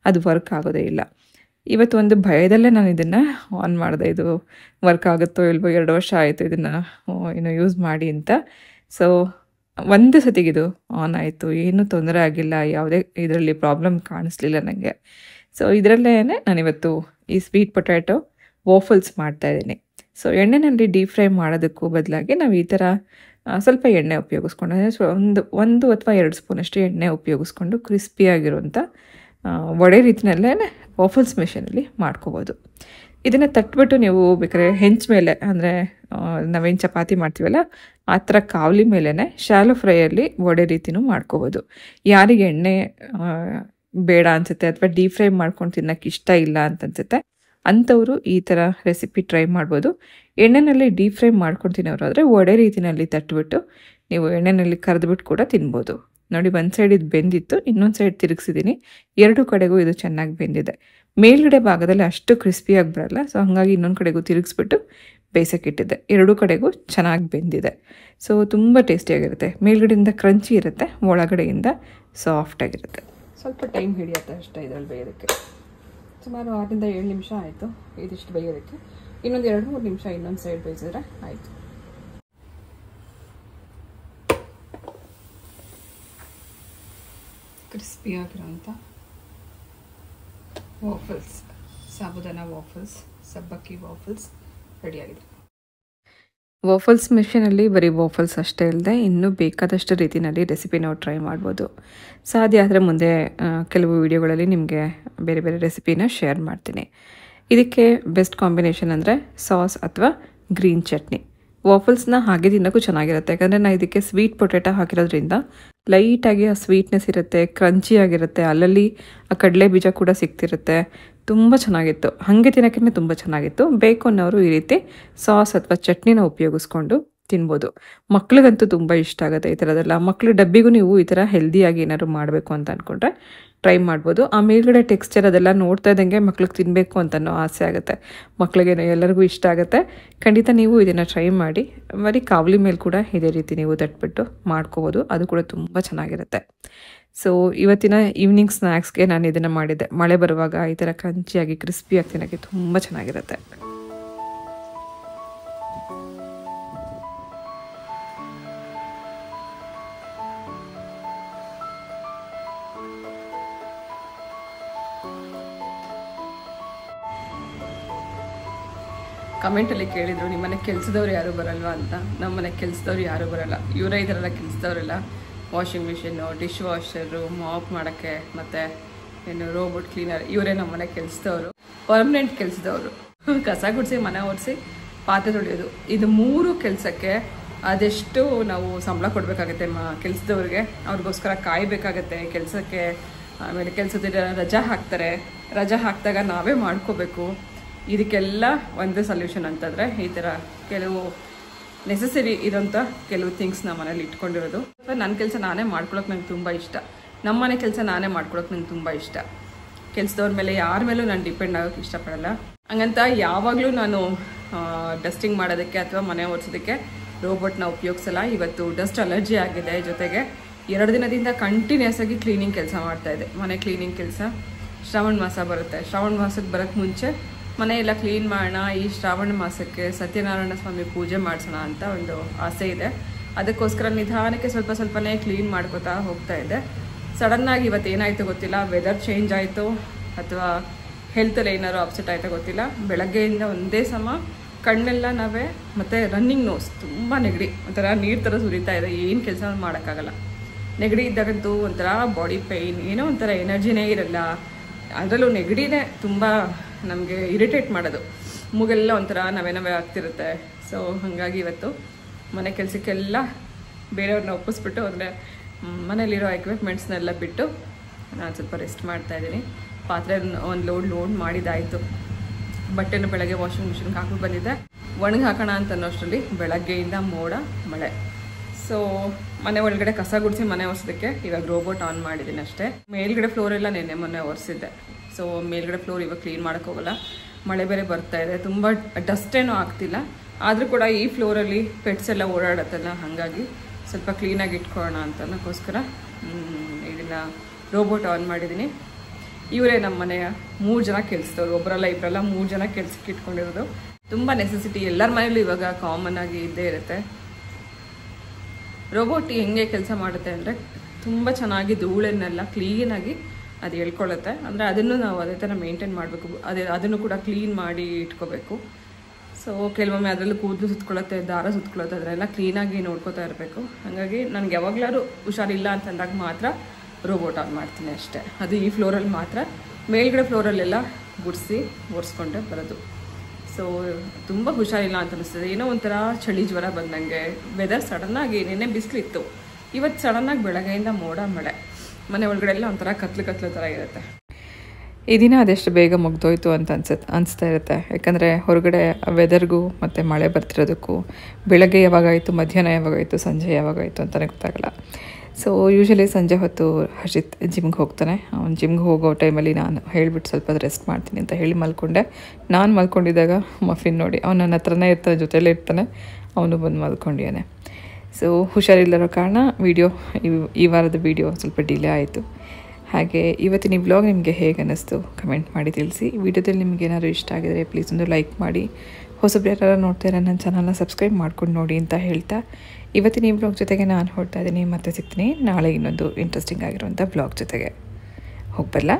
ಅದು ವರ್ಕ್ ಆಗೋದೇ ಇಲ್ಲ. ಇವತ್ತು ಒಂದು ಭಯದಲ್ಲೇ ನಾನು ಇದನ್ನು ಆನ್ ಮಾಡಿದೆ. ಇದು ವರ್ಕ್ ಆಗುತ್ತೋ ಇಲ್ವೋ, 2 ವರ್ಷ ಆಯಿತು ಇದನ್ನು ಯೂಸ್ ಮಾಡಿ ಅಂತ. ಸೊ ಒಂದು ಸತಿಗಿದು ಆನ್ ಆಯಿತು, ಏನೂ ತೊಂದರೆ ಆಗಿಲ್ಲ, ಯಾವುದೇ ಇದರಲ್ಲಿ ಪ್ರಾಬ್ಲಮ್ ಕಾಣಿಸ್ಲಿಲ್ಲ ನನಗೆ. ಸೊ ಇದರಲ್ಲೇ ನಾನಿವತ್ತು ಈ ಸ್ವೀಟ್ ಪೊಟ್ಯಾಟೊ ವಾಫಲ್ಸ್ ಮಾಡ್ತಾಯಿದ್ದೀನಿ. ಸೊ ಎಣ್ಣೆಯಲ್ಲಿ ಡೀಪ್ ಫ್ರೈ ಮಾಡೋದಕ್ಕೂ ಬದಲಾಗಿ ನಾವು ಈ ಥರ ಸ್ವಲ್ಪ ಎಣ್ಣೆ ಉಪಯೋಗಿಸ್ಕೊಂಡು, ಅಂದರೆ ಒಂದು ಅಥವಾ 2 ಸ್ಪೂನಷ್ಟು ಎಣ್ಣೆ ಉಪಯೋಗಿಸ್ಕೊಂಡು ಕ್ರಿಸ್ಪಿಯಾಗಿರುವಂಥ ವಡೆ ರೀತಿಯಲ್ಲೇ ವಾಫಲ್ಸ್ ಮಿಷನಲ್ಲಿ ಮಾಡ್ಕೋಬೋದು. ಇದನ್ನು ತಟ್ಬಿಟ್ಟು ನೀವು ಬೇಕಾದ್ರೆ ಹೆಂಚು ಮೇಲೆ, ಅಂದರೆ ನಾವೇನು ಚಪಾತಿ ಮಾಡ್ತೀವಲ್ಲ ಆ ಥರ ಕಾವಲಿ ಮೇಲೇ ಶಾಲೋ ಫ್ರೈಯಲ್ಲಿ ವಡೆ ರೀತಿನೂ ಮಾಡ್ಕೋಬೋದು. ಯಾರಿಗೆ ಎಣ್ಣೆ ಬೇಡ ಅನಿಸುತ್ತೆ ಅಥವಾ ಡೀಪ್ ಫ್ರೈ ಮಾಡ್ಕೊಂಡು ತಿನ್ನೋಕ್ಕೆ ಇಷ್ಟ ಇಲ್ಲ ಅಂತ ಅನಿಸುತ್ತೆ ಅಂಥವರು ಈ ಥರ ರೆಸಿಪಿ ಟ್ರೈ ಮಾಡ್ಬೋದು. ಎಣ್ಣೆಯಲ್ಲಿ ಡೀಪ್ ಫ್ರೈ ಮಾಡ್ಕೊಂಡು ತಿನ್ನೋರು ಆದರೆ ವಡೆ ರೀತಿಯಲ್ಲಿ ತಟ್ಬಿಟ್ಟು ನೀವು ಎಣ್ಣೆಯಲ್ಲಿ ಕರೆದ್ಬಿಟ್ಟು ಕೂಡ ತಿನ್ಬೋದು. ನೋಡಿ, ಒಂದು ಸೈಡ್ ಇದು ಬೆಂದಿತ್ತು, ಇನ್ನೊಂದು ಸೈಡ್ ತಿರುಗಿಸಿದ್ದೀನಿ. 2 ಕಡೆಗೂ ಇದು ಚೆನ್ನಾಗಿ ಬೆಂದಿದೆ. ಮೇಲ್ಗಡೆ ಭಾಗದಲ್ಲಿ ಅಷ್ಟು ಕ್ರಿಸ್ಪಿಯಾಗಿ ಬರಲ್ಲ. ಸೊ ಹಾಗಾಗಿ ಇನ್ನೊಂದು ಕಡೆಗೂ ತಿರುಗಿಸ್ಬಿಟ್ಟು ಬೇಯಿಸೋಕ್ಕಿಟ್ಟಿದ್ದೆ. 2 ಕಡೆಗೂ ಚೆನ್ನಾಗಿ ಬೆಂದಿದೆ. ಸೊ ತುಂಬ ಟೇಸ್ಟಿಯಾಗಿರುತ್ತೆ. ಮೇಲ್ಗಡೆಯಿಂದ ಕ್ರಂಚಿ ಇರುತ್ತೆ, ಒಳಗಡೆಯಿಂದ ಸಾಫ್ಟಾಗಿರುತ್ತೆ. ಸ್ವಲ್ಪ ಟೈಮ್ ಹಿಡಿಯುತ್ತೆ ಅಷ್ಟೇ ಇದರಲ್ಲಿ ಬೇಯೋದಕ್ಕೆ. ಸುಮಾರು 6 ರಿಂದ 7 ನಿಮಿಷ ಆಯಿತು ಇದಿಷ್ಟು ಬೇಯೋದಕ್ಕೆ. ಇನ್ನೊಂದು 2-3 ನಿಮಿಷ ಇನ್ನೊಂದು ಸೈಡ್ ಬೇಯಿಸಿದ್ರೆ ಆಯಿತು. ಕ್ರಿಸ್ಪಿಯಾಗಿರೋಂಥ ವಾಫಲ್ಸ್, ಸಾಬುದಾನ ವಾಫಲ್ಸ್, ಸಬ್ಬಕ್ಕಿ ವಾಫಲ್ಸ್ ರೆಡಿಯಾಗಿದೆ. ವಾಫಲ್ಸ್ ಮಿಷನಲ್ಲಿ ಬರೀ ವಾಫಲ್ಸ್ ಅಷ್ಟೇ ಇಲ್ಲದೆ ಇನ್ನೂ ಬೇಕಾದಷ್ಟು ರೀತಿಯಲ್ಲಿ ರೆಸಿಪಿ ನಾವು ಟ್ರೈ ಮಾಡ್ಬೋದು. ಸಾಧ್ಯ ಆದರೆ ಮುಂದೆ ಕೆಲವು ವಿಡಿಯೋಗಳಲ್ಲಿ ನಿಮಗೆ ಬೇರೆ ಬೇರೆ ರೆಸಿಪಿನ ಶೇರ್ ಮಾಡ್ತೀನಿ. ಇದಕ್ಕೆ ಬೆಸ್ಟ್ ಕಾಂಬಿನೇಷನ್ ಅಂದರೆ ಸಾಸ್ ಅಥವಾ ಗ್ರೀನ್ ಚಟ್ನಿ. ವಾಫಲ್ಸ್ನ ಹಾಗೆ ತಿನ್ನೋಕ್ಕೂ ಚೆನ್ನಾಗಿರುತ್ತೆ. ಯಾಕಂದರೆ ನಾನು ಇದಕ್ಕೆ ಸ್ವೀಟ್ ಪೊಟ್ಯಾಟೊ ಹಾಕಿರೋದ್ರಿಂದ ಲೈಟಾಗಿ ಆ ಸ್ವೀಟ್ನೆಸ್ ಇರುತ್ತೆ, ಕ್ರಂಚಿಯಾಗಿರುತ್ತೆ, ಅಲ್ಲಲ್ಲಿ ಆ ಕಡಲೆ ಬೀಜ ಕೂಡ ಸಿಗ್ತಿರುತ್ತೆ. ತುಂಬ ಚೆನ್ನಾಗಿತ್ತು. ಹಾಗೆ ತಿನ್ನೋಕ್ಕೆ ತುಂಬ ಚೆನ್ನಾಗಿತ್ತು. ಬೇಕು ಅನ್ನೋರು ಈ ರೀತಿ ಸಾಸ್ ಅಥವಾ ಚಟ್ನಿನ ಉಪಯೋಗಿಸ್ಕೊಂಡು ತಿನ್ಬೋದು. ಮಕ್ಳಿಗಂತೂ ತುಂಬ ಇಷ್ಟ ಆಗುತ್ತೆ ಈ ಥರದೆಲ್ಲ. ಮಕ್ಳು ಡಬ್ಬಿಗೂ ನೀವು ಈ ಥರ ಹೆಲ್ದಿಯಾಗಿ ಏನಾದ್ರು ಮಾಡಬೇಕು ಅಂತ ಅಂದ್ಕೊಂಡ್ರೆ ಟ್ರೈ ಮಾಡ್ಬೋದು. ಆ ಮೇಲ್ಗಡೆ ಟೆಕ್ಸ್ಚರ್ ಅದೆಲ್ಲ ನೋಡ್ತಾ ಇದ್ದಂಗೆ ಮಕ್ಳಿಗೆ ತಿನ್ನಬೇಕು ಅಂತನೋ ಆಸೆ ಆಗುತ್ತೆ. ಮಕ್ಳಿಗೆ ಎಲ್ಲರಿಗೂ ಇಷ್ಟ ಆಗುತ್ತೆ. ಖಂಡಿತ ನೀವು ಇದನ್ನು ಟ್ರೈ ಮಾಡಿ. ಬರೀ ಕಾವಲಿ ಮೇಲೆ ಕೂಡ ಇದೇ ರೀತಿ ನೀವು ತಟ್ಬಿಟ್ಟು ಮಾಡ್ಕೋಬೋದು, ಅದು ಕೂಡ ತುಂಬ ಚೆನ್ನಾಗಿರುತ್ತೆ. ಸೊ ಇವತ್ತಿನ ಈವ್ನಿಂಗ್ ಸ್ನ್ಯಾಕ್ಸ್ಗೆ ನಾನು ಇದನ್ನು ಮಾಡಿದ್ದೆ. ಮಳೆ ಬರುವಾಗ ಈ ಥರ ಕ್ರಂಚಿಯಾಗಿ ಕ್ರಿಸ್ಪಿಯಾಗಿ ತಿನ್ನೋಕ್ಕೆ ತುಂಬ ಚೆನ್ನಾಗಿರುತ್ತೆ. ಕಮೆಂಟಲ್ಲಿ ಕೇಳಿದರು ನಿಮ್ಮನೆ ಕೆಲಸದವ್ರು ಯಾರೂ ಬರಲ್ವಾ ಅಂತ. ನಮ್ಮನೆ ಕೆಲಸದವ್ರು ಯಾರೂ ಬರಲ್ಲ, ಇವರೇ ಇದರೆಲ್ಲ ಕೆಲಸದವರೆಲ್ಲ. Washing machine, dish washer, mop ಮಾಡೋಕ್ಕೆ ಮತ್ತು ಏನು ರೋಬೋಟ್ ಕ್ಲೀನರ್, ಇವರೇ ನಮ್ಮನೆ ಕೆಲಸದವರು, ಪರ್ಮನೆಂಟ್ ಕೆಲಸದವರು. ಕಸ ಗುಡಿಸಿ, ಮನೆ ಒರೆಸಿ, ಪಾತ್ರೆ ತೊಳೆಯೋದು, ಇದು 3 ಕೆಲಸಕ್ಕೆ ಅದೆಷ್ಟು ನಾವು ಸಂಬಳ ಕೊಡಬೇಕಾಗತ್ತೆ ಕೆಲಸದವ್ರಿಗೆ. ಅವ್ರಿಗೋಸ್ಕರ ಕಾಯಬೇಕಾಗತ್ತೆ ಕೆಲಸಕ್ಕೆ. ಆಮೇಲೆ ಕೆಲಸದ ರಜಾ ಹಾಕ್ತಾರೆ, ರಜಾ ಹಾಕಿದಾಗ ನಾವೇ ಮಾಡ್ಕೋಬೇಕು. ಇದಕ್ಕೆಲ್ಲ ಒಂದೇ ಸೊಲ್ಯೂಷನ್ ಅಂತಂದರೆ ಈ ಥರ ಕೆಲವು ನೆಸೆಸರಿ ಇರೋಂಥ ಕೆಲವು ಥಿಂಗ್ಸ್ನ ಮನೇಲಿ ಇಟ್ಕೊಂಡಿರೋದು. ನನ್ನ ಕೆಲಸ ನಾನೇ ಮಾಡ್ಕೊಳಕ್ಕೆ ನಂಗೆ ತುಂಬ ಇಷ್ಟ. ನಮ್ಮನೆ ಕೆಲಸ ನಾನೇ ಮಾಡ್ಕೊಳಕ್ಕೆ ನಂಗೆ ತುಂಬ ಇಷ್ಟ. ಕೆಲಸದವ್ರ ಮೇಲೆ ಯಾರ ಮೇಲೂ ನಾನು ಡಿಪೆಂಡ್ ಆಗೋಕ್ಕೆ ಇಷ್ಟಪಡಲ್ಲ. ಹಂಗಂತ ಯಾವಾಗಲೂ ನಾನು ಡಸ್ಟಿಂಗ್ ಮಾಡೋದಕ್ಕೆ ಅಥವಾ ಮನೆ ಒರೆಸೋದಕ್ಕೆ ರೋಬೋಟ್ನ ಉಪಯೋಗಿಸಲ್ಲ. ಇವತ್ತು ಡಸ್ಟ್ ಅಲರ್ಜಿ ಆಗಿದೆ, ಜೊತೆಗೆ 2 ದಿನದಿಂದ ಕಂಟಿನ್ಯೂಸ್ ಆಗಿ ಕ್ಲೀನಿಂಗ್ ಕೆಲಸ ಮಾಡ್ತಾಯಿದ್ದೆ. ಮನೆ ಕ್ಲೀನಿಂಗ್ ಕೆಲಸ. ಶ್ರಾವಣ ಮಾಸ ಬರುತ್ತೆ, ಶ್ರಾವಣ ಮಾಸಕ್ಕೆ ಬರೋಕ್ಕೆ ಮುಂಚೆ ಮನೆಯೆಲ್ಲ ಕ್ಲೀನ್ ಮಾಡೋಣ, ಈ ಶ್ರಾವಣ ಮಾಸಕ್ಕೆ ಸತ್ಯನಾರಾಯಣ ಸ್ವಾಮಿ ಪೂಜೆ ಮಾಡಿಸೋಣ ಅಂತ ಒಂದು ಆಸೆ ಇದೆ. ಅದಕ್ಕೋಸ್ಕರ ನಿಧಾನಕ್ಕೆ ಸ್ವಲ್ಪ ಸ್ವಲ್ಪನೇ ಕ್ಲೀನ್ ಮಾಡ್ಕೋತಾ ಹೋಗ್ತಾ ಇದ್ದೆ. ಸಡನ್ನಾಗಿ ಇವತ್ತು ಏನಾಯಿತು ಗೊತ್ತಿಲ್ಲ, ವೆದರ್ ಚೇಂಜ್ ಆಯಿತು ಅಥವಾ ಹೆಲ್ತಲ್ಲಿ ಏನಾದ್ರು ಅಪ್ಸೆಟ್ ಆಯಿತು ಗೊತ್ತಿಲ್ಲ. ಬೆಳಗ್ಗೆಯಿಂದ ಒಂದೇ ಸಮ ಕಣ್ಣೆಲ್ಲ ನಾವೇ ಮತ್ತು ರನ್ನಿಂಗ್ ನೋಸ್, ತುಂಬ ನೆಗಡಿ, ಒಂಥರ ನೀರು ಥರ ಸುರಿತಾ ಇದೆ. ಏನು ಕೆಲಸ ಮಾಡೋಕ್ಕಾಗಲ್ಲ. ನೆಗಡಿ ಇದ್ದಾಗಂತೂ ಒಂಥರ ಬಾಡಿ ಪೇಯ್ನ್, ಏನೋ ಒಂಥರ ಎನರ್ಜಿನೇ ಇರಲ್ಲ. ಅದರಲ್ಲೂ ನೆಗಡಿನೇ ತುಂಬ ನಮಗೆ ಇರಿಟೇಟ್ ಮಾಡೋದು. ಮೂಗೆಲ್ಲ ಒಂಥರ ನವೆ ಆಗ್ತಿರುತ್ತೆ. ಸೊ ಹಾಗಾಗಿ ಇವತ್ತು ಮನೆ ಕೆಲಸಕ್ಕೆಲ್ಲ ಬೇರೆಯವ್ರನ್ನ ಒಪ್ಪಿಸ್ಬಿಟ್ಟು, ಅಂದರೆ ಮನೇಲಿರೋ ಎಕ್ವಿಪ್ಮೆಂಟ್ಸ್ನೆಲ್ಲ ಬಿಟ್ಟು ನಾನು ಸ್ವಲ್ಪ ರೆಸ್ಟ್ ಮಾಡ್ತಾಯಿದ್ದೀನಿ. ಪಾತ್ರೆ ಒಂದು ಲೋಡ್ ಮಾಡಿದ್ದಾಯಿತು. ಬಟ್ಟೆನ ಬೆಳಗ್ಗೆ ವಾಷಿಂಗ್ ಮಿಷಿನ್ಗೆ ಹಾಕ್ಬಿಟ್ಟು ಬಂದಿದ್ದೆ. ಒಣಗಿ ಹಾಕೋಣ ಅಂತ ಅನ್ನೋಷ್ಟರಲ್ಲಿ ಬೆಳಗ್ಗೆಯಿಂದ ಮೋಡ, ಮಳೆ. ಸೊ ಮನೆ ಒಳಗಡೆ ಕಸ ಗುಡಿಸಿ ಮನೆ ಒರೆಸೋದಕ್ಕೆ ಇವಾಗ ರೋಬೋಟ್ ಆನ್ ಮಾಡಿದ್ದೀನಿ ಅಷ್ಟೇ. ಮೇಲ್ಗಡೆ ಫ್ಲೋರೆಲ್ಲ ಮೊನ್ನೆ ಒರೆಸಿದ್ದೆ. ಸೊ ಮೇಲ್ಗಡೆ ಫ್ಲೋರ್ ಇವಾಗ ಕ್ಲೀನ್ ಮಾಡೋಕ್ಕೋಗಲ್ಲ, ಮಳೆ ಬೇರೆ ಬರ್ತಾ ಇದೆ. ತುಂಬ ಡಸ್ಟ್ ಏನೂ ಆಗ್ತಿಲ್ಲ, ಆದರೂ ಕೂಡ ಈ ಫ್ಲೋರಲ್ಲಿ ಪೆಟ್ಸ್ ಎಲ್ಲ ಓಡಾಡತ್ತಲ್ಲ, ಹಾಗಾಗಿ ಸ್ವಲ್ಪ ಕ್ಲೀನಾಗಿ ಇಟ್ಕೊಳ್ಳೋಣ ಅಂತ ಅನ್ನೋಕ್ಕೋಸ್ಕರ ಇದನ್ನು ರೋಬೋಟ್ ಆನ್ ಮಾಡಿದ್ದೀನಿ. ಇವರೇ ನಮ್ಮ ಮನೆಯ 3 ಜನ ಕೆಲಸದವ್ರು, ಒಬ್ಬರಲ್ಲ ಇಬ್ಬರಲ್ಲ 3 ಜನ ಕೆಲಸಕ್ಕೆ ಇಟ್ಕೊಂಡಿರೋದು. ತುಂಬ ನೆಸೆಸಿಟಿ, ಎಲ್ಲರ ಮನೇಲೂ ಇವಾಗ ಕಾಮನ್ ಆಗಿ ಇದ್ದೇ ಇರುತ್ತೆ. ರೋಬೋಟ್ ಹೆಂಗೆ ಕೆಲಸ ಮಾಡುತ್ತೆ ಅಂದರೆ ತುಂಬ ಚೆನ್ನಾಗಿ ಧೂಳನ್ನೆಲ್ಲ ಕ್ಲೀನಾಗಿ ಅದು ಹೇಳ್ಕೊಳ್ಳುತ್ತೆ. ಅಂದರೆ ಅದನ್ನು ನಾವು ಅದೇ ಥರ ಮೇಂಟೈನ್ ಮಾಡಬೇಕು, ಅದನ್ನು ಕೂಡ ಕ್ಲೀನ್ ಮಾಡಿ ಇಟ್ಕೋಬೇಕು. ಸೊ ಕೆಲವೊಮ್ಮೆ ಅದರಲ್ಲೂ ಕೂದಲು ಸುತ್ಕೊಳ್ಳುತ್ತೆ, ದಾರ ಸುತ್ಕೊಳ್ಳುತ್ತೆ, ಅದನ್ನೆಲ್ಲ ಕ್ಲೀನಾಗಿ ನೋಡ್ಕೋತಾ ಇರಬೇಕು. ಹಾಗಾಗಿ ನನಗೆ ಯಾವಾಗಲಾದ್ರು ಹುಷಾರಿಲ್ಲ ಅಂತಂದಾಗ ಮಾತ್ರ ರೋಬೋಟ್ ಆನ್ ಮಾಡ್ತೀನಿ ಅಷ್ಟೇ. ಅದು ಈ ಫ್ಲೋರಲ್ಲಿ ಮಾತ್ರ. ಮೇಲ್ಗಡೆ ಫ್ಲೋರಲ್ಲೆಲ್ಲ ಗುಡಿಸಿ ಒರೆಸ್ಕೊಂಡೆ ಬರೋದು. ಸೊ ತುಂಬ ಹುಷಾರಿಲ್ಲ ಅಂತ ಅನಿಸ್ತದೆ. ಏನೋ ಒಂಥರ ಚಳಿ ಜ್ವರ ಬಂದಂಗೆ. ವೆದರ್ ಸಡನ್ನಾಗಿ ನಿನ್ನೆ ಬಿಸಿಲಿತ್ತು, ಇವತ್ತು ಸಡನ್ನಾಗಿ ಬೆಳಗ್ಗೆಯಿಂದ ಮೋಡ, ಮಳೆ. ಮನೆ ಒಳಗಡೆ ಎಲ್ಲ ಒಂಥರ ಕತ್ಲು ಥರ ಇರುತ್ತೆ. ಈ ದಿನ ಅದೆಷ್ಟು ಬೇಗ ಮುಗ್ದೋಯ್ತು ಅಂತ ಅನಿಸ್ತಾ ಇರುತ್ತೆ. ಯಾಕಂದರೆ ಹೊರಗಡೆ ವೆದರ್ಗೂ ಮತ್ತು ಮಳೆ ಬರ್ತಿರೋದಕ್ಕೂ ಬೆಳಗ್ಗೆ ಯಾವಾಗಾಯಿತು, ಮಧ್ಯಾಹ್ನ ಯಾವಾಗಾಯಿತು, ಸಂಜೆ ಯಾವಾಗಾಯಿತು ಅಂತಲೇ ಗೊತ್ತಾಗಲ್ಲ. ಸೊ ಯೂಶ್ವಲಿ ಸಂಜೆ ಹೊತ್ತು ಹರ್ಷಿತ್ ಜಿಮ್ಗೆ ಹೋಗ್ತಾನೆ. ಅವ್ನು ಜಿಮ್ಗೆ ಹೋಗೋ ಟೈಮಲ್ಲಿ ನಾನು ಹೇಳಿಬಿಟ್ಟು ಸ್ವಲ್ಪ ರೆಸ್ಟ್ ಮಾಡ್ತೀನಿ ಅಂತ ಹೇಳಿ ಮಲ್ಕೊಂಡೆ. ನಾನು ಮಲ್ಕೊಂಡಿದ್ದಾಗ ಮಫಿನ್ ನೋಡಿ ಅವ್ನು ನನ್ನ ಹತ್ರನೇ ಇರ್ತಾನೆ, ಜೊತೆಯಲ್ಲೇ ಇರ್ತಾನೆ. ಅವನು ಬಂದು ಮಲ್ಕೊಂಡಿದ್ದಾನೆ. ಸೊ ಹುಷಾರಿಲ್ಲರೋ ಕಾರಣ ಈ ವಾರದ ವಿಡಿಯೋ ಸ್ವಲ್ಪ ಡಿಲೇ ಆಯಿತು. ಹಾಗೆ ಇವತ್ತಿನ ಈ ವ್ಲಾಗ್ ನಿಮಗೆ ಹೇಗೆ ಅನ್ನಿಸ್ತು ಕಮೆಂಟ್ ಮಾಡಿ ತಿಳಿಸಿ. ವಿಡಿಯೋದಲ್ಲಿ ನಿಮ್ಗೆ ಏನಾದರೂ ಇಷ್ಟ ಆಗಿದರೆ ಪ್ಲೀಸ್ ಒಂದು ಲೈಕ್ ಮಾಡಿ. ಹೊಸಬ್ರು ಯಾರು ನೋಡ್ತಾಯಿರೋ ನನ್ನ ಚಾನಲ್ನ ಸಬ್ಸ್ಕ್ರೈಬ್ ಮಾಡ್ಕೊಂಡು ನೋಡಿ ಅಂತ ಹೇಳ್ತಾ ಇವತ್ತಿನ ಈ ವ್ಲಾಗ್ ಜೊತೆಗೆ ನಾನು ಹೊರಡ್ತಾ ಇದ್ದೀನಿ. ಮತ್ತೆ ಸಿಗ್ತೀನಿ ನಾಳೆ ಇನ್ನೊಂದು ಇಂಟ್ರೆಸ್ಟಿಂಗ್ ಆಗಿರುವಂಥ ವ್ಲಾಗ್ ಜೊತೆಗೆ. ಹೋಗ್ಬರಲ್ಲ.